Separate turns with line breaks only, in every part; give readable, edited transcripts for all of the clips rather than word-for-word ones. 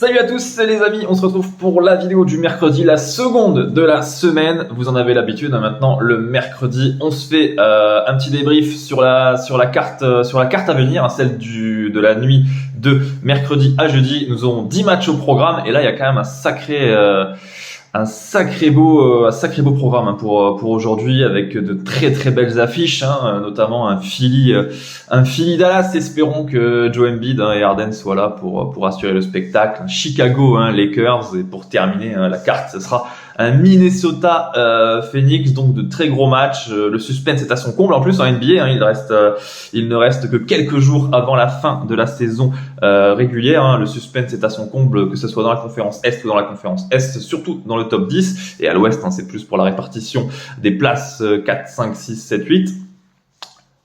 Salut à tous les amis, on se retrouve pour la vidéo du mercredi, la seconde de la semaine. Vous en avez l'habitude, maintenant le mercredi, on se fait un petit débrief sur la carte à venir, celle de la nuit de mercredi à jeudi. Nous aurons 10 matchs au programme et là il y a quand même un sacré beau programme pour aujourd'hui, avec de très belles affiches, notamment un Philly Dallas. Espérons que Joe Embiid et Harden soient là pour assurer le spectacle. Chicago Lakers, et pour terminer la carte, ce sera un Minnesota Phoenix, donc de très gros matchs. Le suspense est à son comble. En plus en NBA, il ne reste que quelques jours avant la fin de la saison régulière. Le suspense est à son comble, que ce soit dans la conférence Est ou dans la conférence Est, surtout dans le top 10. Et à l'Ouest, c'est plus pour la répartition des places 4, 5, 6, 7, 8.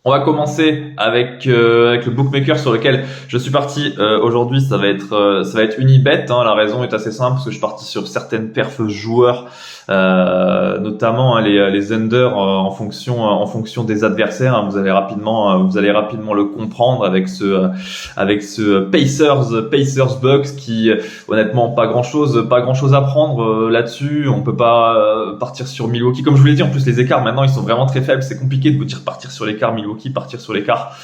On va commencer avec le bookmaker sur lequel je suis parti aujourd'hui. Ça va être Unibet. La raison est assez simple, parce que je suis parti sur certaines perfs joueurs, notamment les under en fonction des adversaires. Vous allez rapidement le comprendre avec ce Pacers Bucks, qui honnêtement pas grand chose à prendre là-dessus. On peut pas partir sur Milwaukee, comme je vous l'ai dit. En plus, les écarts maintenant ils sont vraiment très faibles. C'est compliqué de vous dire partir sur l'écart Milwaukee, partir sur l'écart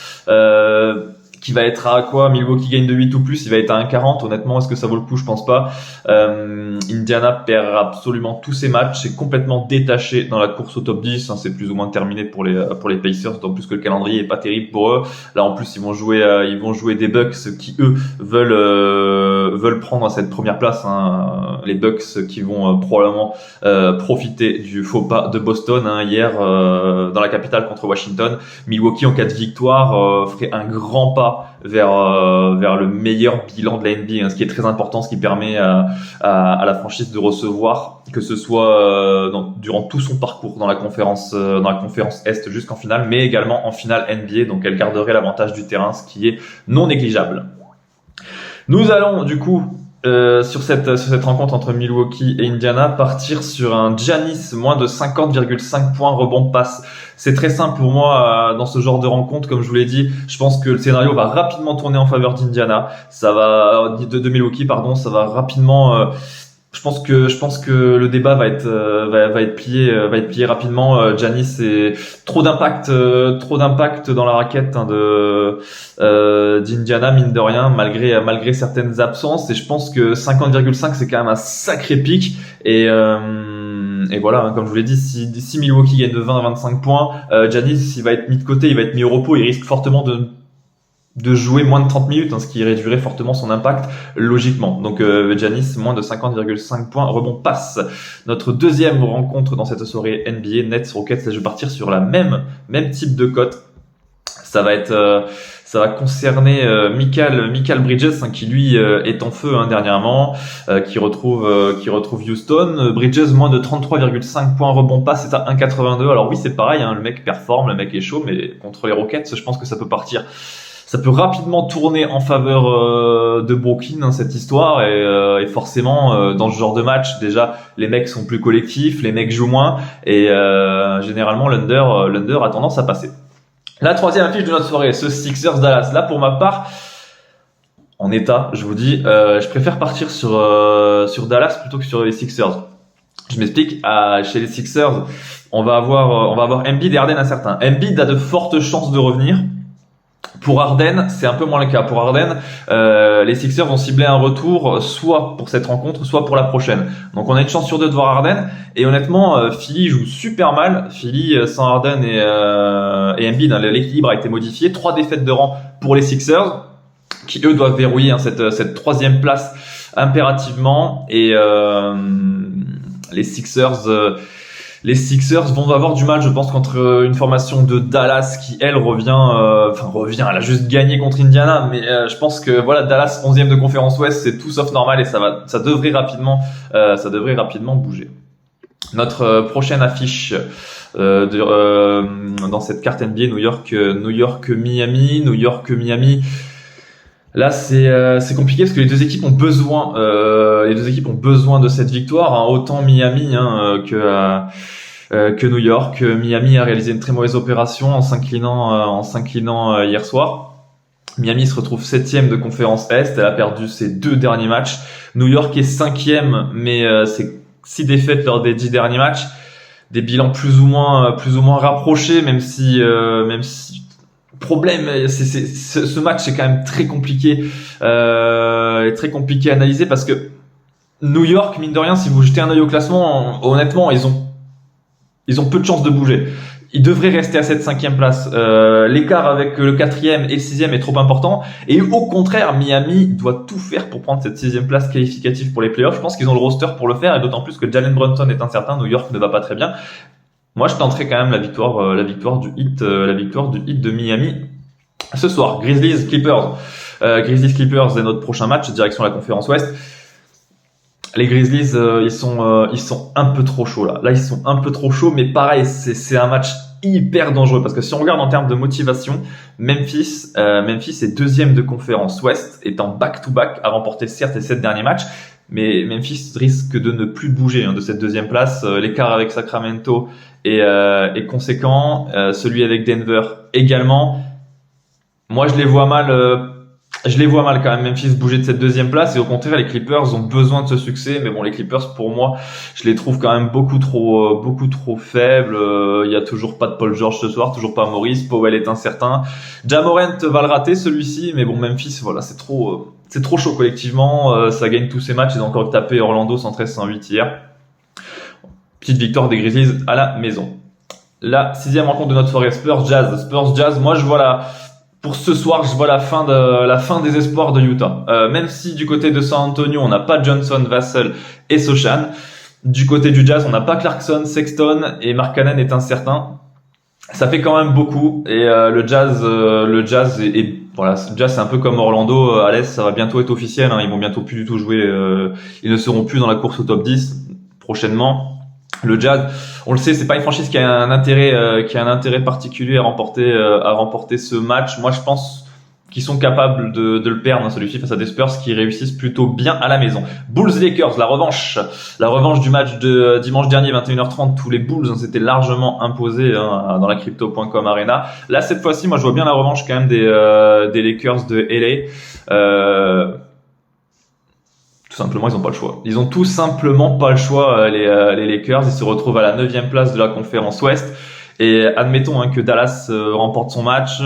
qui va être à quoi? Milwaukee gagne de 8 ou plus, il va être à 1,40. Honnêtement, est-ce que ça vaut le coup? Je pense pas. Indiana perd absolument tous ses matchs, c'est complètement détaché dans la course au top 10. C'est plus ou moins terminé pour les Pacers, d'autant plus que le calendrier est pas terrible pour eux. Là, en plus, ils vont jouer des Bucks qui eux veulent prendre cette première place. Les Bucks qui vont probablement profiter du faux pas de Boston hier dans la capitale contre Washington. Milwaukee en cas de victoire ferait un grand pas vers le meilleur bilan de la NBA, ce qui est très important, ce qui permet à la franchise de recevoir, que ce soit durant tout son parcours dans la conférence Est jusqu'en finale, mais également en finale NBA. Donc elle garderait l'avantage du terrain, ce qui est non négligeable. Nous allons du coup sur cette rencontre entre Milwaukee et Indiana partir sur un Giannis moins de 50,5 points rebond passe. C'est très simple pour moi dans ce genre de rencontre. Comme je vous l'ai dit, je pense que le scénario va rapidement tourner en faveur d'Indiana. De Milwaukee, pardon. Ça va rapidement. Je pense que le débat va être plié rapidement. Giannis, c'est trop d'impact dans la raquette d'Indiana, mine de rien, malgré certaines absences. Et je pense que 50,5 c'est quand même un sacré pic. Et voilà, comme je vous l'ai dit, si Milwaukee gagne de 20 à 25 points, Giannis, il va être mis de côté, il va être mis au repos, il risque fortement de jouer moins de 30 minutes, ce qui réduirait fortement son impact logiquement. Donc Giannis moins de 50,5 points rebond passe. Notre deuxième rencontre dans cette soirée NBA, Nets Rockets. Là, je vais partir sur la même type de cote. Ça va concerner Mikal Bridges, qui lui est en feu dernièrement, qui retrouve Houston. Bridges moins de 33,5 points rebond passe, c'est à 1,82. Alors oui, c'est pareil, le mec performe, le mec est chaud, mais contre les Rockets, je pense que ça peut rapidement tourner en faveur de Brooklyn, cette histoire, et forcément dans ce genre de match, déjà les mecs sont plus collectifs, les mecs jouent moins, et généralement l'under a tendance à passer. La troisième affiche de notre soirée, ce Sixers Dallas. Là, pour ma part, en état, je vous dis, je préfère partir sur Dallas plutôt que sur les Sixers. Je m'explique. Chez les Sixers, on va avoir Embiid et Harden incertains. Embiid a de fortes chances de revenir. Pour Harden, c'est un peu moins le cas. Pour Harden, les Sixers vont cibler un retour soit pour cette rencontre, soit pour la prochaine. Donc on a une chance sur deux de voir Harden. Et honnêtement, Philly joue super mal. Philly sans Harden et Embiid, l'équilibre a été modifié. 3 défaites de rang pour les Sixers, qui eux doivent verrouiller cette troisième place impérativement. Et les Sixers vont avoir du mal, je pense, contre une formation de Dallas qui, elle, revient. Elle a juste gagné contre Indiana, mais je pense que voilà, Dallas 11e de conférence Ouest, c'est tout sauf normal, et ça devrait rapidement bouger. Notre prochaine affiche dans cette carte NBA, New York Miami. Là, c'est compliqué parce que les deux équipes ont besoin de cette victoire, autant Miami que New York. Miami a réalisé une très mauvaise opération en s'inclinant hier soir. Miami se retrouve 7e de conférence Est. Elle a perdu ses 2 derniers matchs. New York est 5e, mais c'est 6 défaites lors des 10 derniers matchs. Des bilans plus ou moins rapprochés, même si problème, ce match est quand même très compliqué à analyser parce que New York, mine de rien, si vous jetez un œil au classement, honnêtement, ils ont peu de chances de bouger. Ils devraient rester à cette 5e place. L'écart avec le 4e et le 6e est trop important. Et au contraire, Miami doit tout faire pour prendre cette 6e place qualificative pour les playoffs. Je pense qu'ils ont le roster pour le faire, et d'autant plus que Jalen Brunson est incertain. New York ne va pas très bien. Moi, je tenterai quand même la victoire du Heat de Miami ce soir. Grizzlies Clippers est notre prochain match, direction la conférence Ouest. Les Grizzlies, ils sont un peu trop chauds là. Là, ils sont un peu trop chauds, mais pareil, c'est un match hyper dangereux parce que si on regarde en termes de motivation, Memphis est 2e de conférence Ouest, est en back-to-back, a remporté certes les 7 derniers matchs, mais Memphis risque de ne plus bouger de cette 2e place. L'écart avec Sacramento est conséquent, celui avec Denver également. Moi, je les vois mal quand même, Memphis bouger de cette 2e place, et au contraire, les Clippers ont besoin de ce succès. Mais bon, les Clippers, pour moi, je les trouve quand même beaucoup trop faibles. Il y a toujours pas de Paul George ce soir, toujours pas Maurice. Powell est incertain. Ja Morant va le rater celui-ci, mais bon, Memphis, voilà, c'est trop chaud collectivement. Ça gagne tous ses matchs. Ils ont encore tapé Orlando 113-108 hier. Petite victoire des Grizzlies à la maison. La 6e rencontre de notre soirée, Spurs Jazz. Moi, pour ce soir, je vois la fin des espoirs de Utah. Même si du côté de San Antonio, on n'a pas Johnson, Vassell et Sochan. Du côté du Jazz, on n'a pas Clarkson, Sexton, et Mark Cannon est incertain. Ça fait quand même beaucoup. Et le Jazz c'est un peu comme Orlando. À l'Est, ça va bientôt être officiel. Ils vont bientôt plus du tout jouer. Ils ne seront plus dans la course au top 10 prochainement. Le Jazz, on le sait, c'est pas une franchise qui a un intérêt particulier à remporter ce match. Moi, je pense qu'ils sont capables de le perdre, celui-ci, face à des Spurs qui réussissent plutôt bien à la maison. Bulls Lakers, la revanche du match de dimanche dernier, 21h30. Tous les Bulls s'étaient largement imposés dans la crypto.com arena. Là, cette fois-ci, moi, je vois bien la revanche quand même des Lakers de LA. Tout simplement, ils n'ont pas le choix. Ils ont tout simplement pas le choix, les Lakers. Ils se retrouvent à la 9e place de la conférence Ouest. Et admettons que Dallas remporte son match,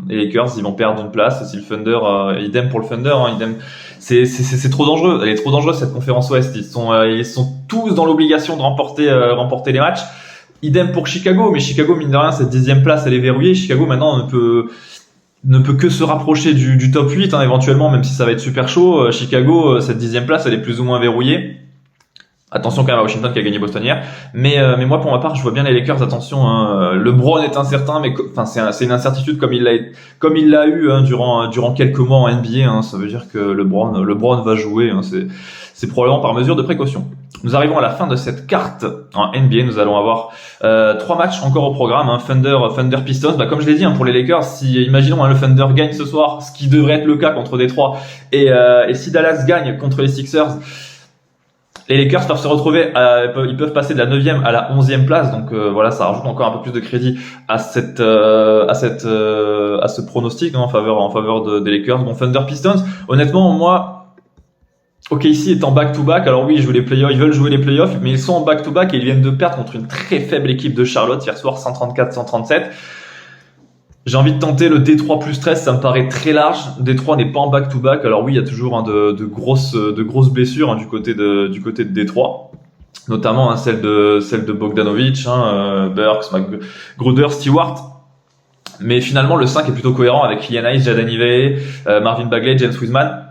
les Lakers, ils vont perdre une place. Si le Thunder, idem pour le Thunder, idem. C'est trop dangereux. Elle est trop dangereuse, cette conférence Ouest. Ils sont tous dans l'obligation de remporter les matchs. Idem pour Chicago. Mais Chicago, mine de rien, cette 10e place, elle est verrouillée. Chicago, maintenant, ne peut que se rapprocher du top 8, éventuellement, même si ça va être super chaud. Chicago, cette 10e place, elle est plus ou moins verrouillée. Attention quand même à Washington qui a gagné Boston hier. Mais moi, pour ma part, je vois bien les Lakers. Attention, LeBron est incertain, mais c'est une incertitude comme il l'a eu durant quelques mois en NBA. Ça veut dire que LeBron va jouer. C'est probablement par mesure de précaution. Nous arrivons à la fin de cette carte en NBA. Nous allons avoir 3 matchs encore au programme. Thunder Pistons. Comme je l'ai dit, pour les Lakers, si imaginons le Thunder gagne ce soir, ce qui devrait être le cas contre Détroit, et si Dallas gagne contre les Sixers, les Lakers peuvent se retrouver, ils peuvent passer de la 9e à la 11e place. Donc voilà, ça rajoute encore un peu plus de crédit à ce pronostic en faveur des Lakers. Bon, Thunder Pistons. Honnêtement, moi, OKC est en back-to-back. Alors oui, ils veulent jouer les playoffs, mais ils sont en back-to-back et ils viennent de perdre contre une très faible équipe de Charlotte hier soir, 134-137. J'ai envie de tenter le Détroit plus 13, ça me paraît très large. Détroit n'est pas en back-to-back. Alors oui, il y a toujours de grosses blessures du côté de Détroit, notamment celle de Bogdanovic, Burks, McGruder, Stewart. Mais finalement, le 5 est plutôt cohérent avec Killian Hayes, Jaden Ivey, Marvin Bagley, James Wiseman.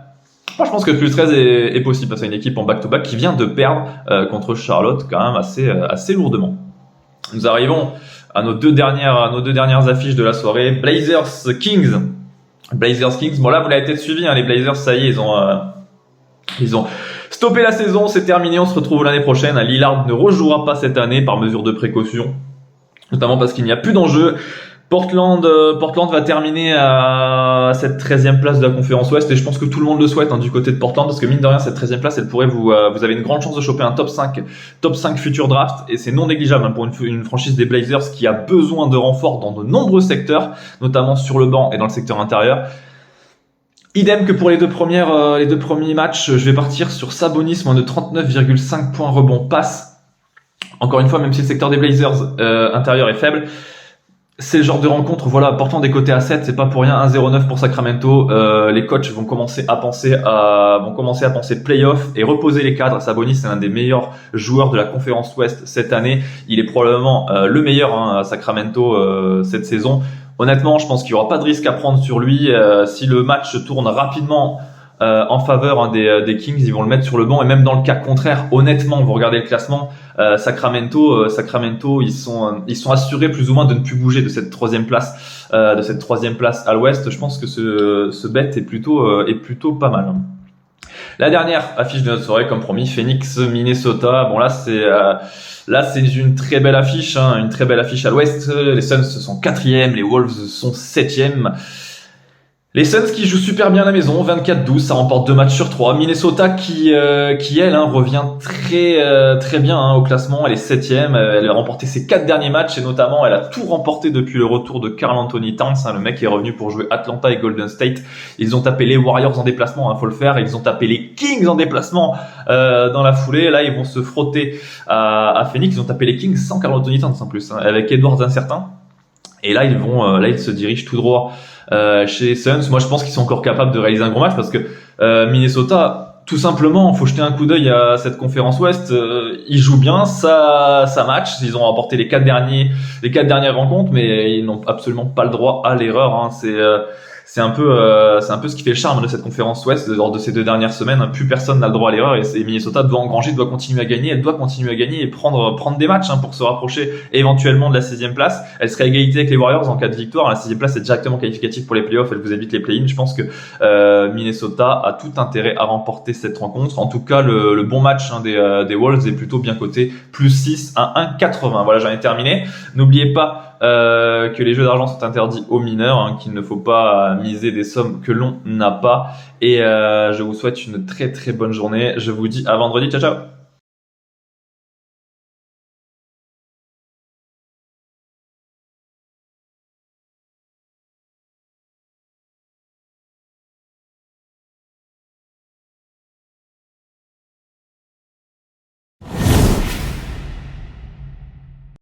Moi, je pense que le plus 13 est possible face à une équipe en back-to-back qui vient de perdre contre Charlotte quand même assez lourdement. Nous arrivons à nos deux dernières affiches de la soirée. Blazers Kings. Bon là, vous l'avez peut-être suivi, les Blazers, ça y est, ils ont stoppé la saison, c'est terminé, on se retrouve l'année prochaine. Lillard ne rejouera pas cette année par mesure de précaution, notamment parce qu'il n'y a plus d'enjeu. Portland va terminer à cette 13e place de la conférence Ouest, et je pense que tout le monde le souhaite du côté de Portland, parce que mine de rien, cette 13e place, elle pourrait vous avez une grande chance de choper un top 5 futur draft, et c'est non négligeable pour une franchise des Blazers qui a besoin de renforts dans de nombreux secteurs, notamment sur le banc et dans le secteur intérieur. Idem que pour les deux premiers matchs, je vais partir sur Sabonis, moins de 39,5 points rebond passe. Encore une fois, même si le secteur des Blazers intérieur est faible, c'est le genre de rencontre, voilà, portant des côtés à 7, c'est pas pour rien, 1-0-9 pour Sacramento. Les coachs vont commencer à penser playoff et reposer les cadres. Sabonis, c'est l'un des meilleurs joueurs de la conférence Ouest cette année. Il est probablement le meilleur à Sacramento cette saison. Honnêtement, je pense qu'il n'y aura pas de risque à prendre sur lui. Si le match se tourne rapidement en faveur des Kings, ils vont le mettre sur le banc. Et même dans le cas contraire, honnêtement, vous regardez le classement, Sacramento, ils sont assurés plus ou moins de ne plus bouger de cette troisième place à l'Ouest. Je pense que ce bet est plutôt pas mal. La dernière affiche de notre soirée, comme promis, Phoenix, Minnesota. Bon, là, c'est une très belle affiche, une très belle affiche à l'Ouest. Les Suns sont 4e, les Wolves sont 7e. Les Suns qui jouent super bien à la maison, 24-12, ça remporte 2 matchs sur 3. Minnesota qui elle, revient très bien au classement. Elle est 7e, elle a remporté ses 4 derniers matchs et notamment elle a tout remporté depuis le retour de Karl Anthony Towns. Le mec est revenu pour jouer Atlanta et Golden State. Ils ont tapé les Warriors en déplacement, faut le faire. Ils ont tapé les Kings en déplacement dans la foulée. Là, ils vont se frotter à Phoenix. Ils ont tapé les Kings sans Karl Anthony Towns en plus, avec Edwards incertain. Et là, ils se dirigent tout droit chez les Suns. Moi, je pense qu'ils sont encore capables de réaliser un gros match parce que Minnesota, tout simplement, faut jeter un coup d'œil à cette conférence Ouest. Ils jouent bien, ça match. Ils ont remporté les 4 dernières rencontres, mais ils n'ont absolument pas le droit à l'erreur. C'est un peu ce qui fait le charme de cette conférence Ouest lors de ces 2 dernières semaines. Plus personne n'a le droit à l'erreur et Minnesota doit continuer à gagner. Elle doit continuer à gagner et prendre des matchs pour se rapprocher éventuellement de la 16e place. Elle serait à égalité avec les Warriors en cas de victoire. La 6e place est directement qualificative pour les playoffs. Elle vous évite les play-ins. Je pense que Minnesota a tout intérêt à remporter cette rencontre. En tout cas, le bon match des Wolves est plutôt bien coté. Plus 6 à 1,80. Voilà, j'en ai terminé. N'oubliez pas que les jeux d'argent sont interdits aux mineurs, qu'il ne faut pas miser des sommes que l'on n'a pas. Et je vous souhaite une très très bonne journée. Je vous dis à vendredi. Ciao ciao.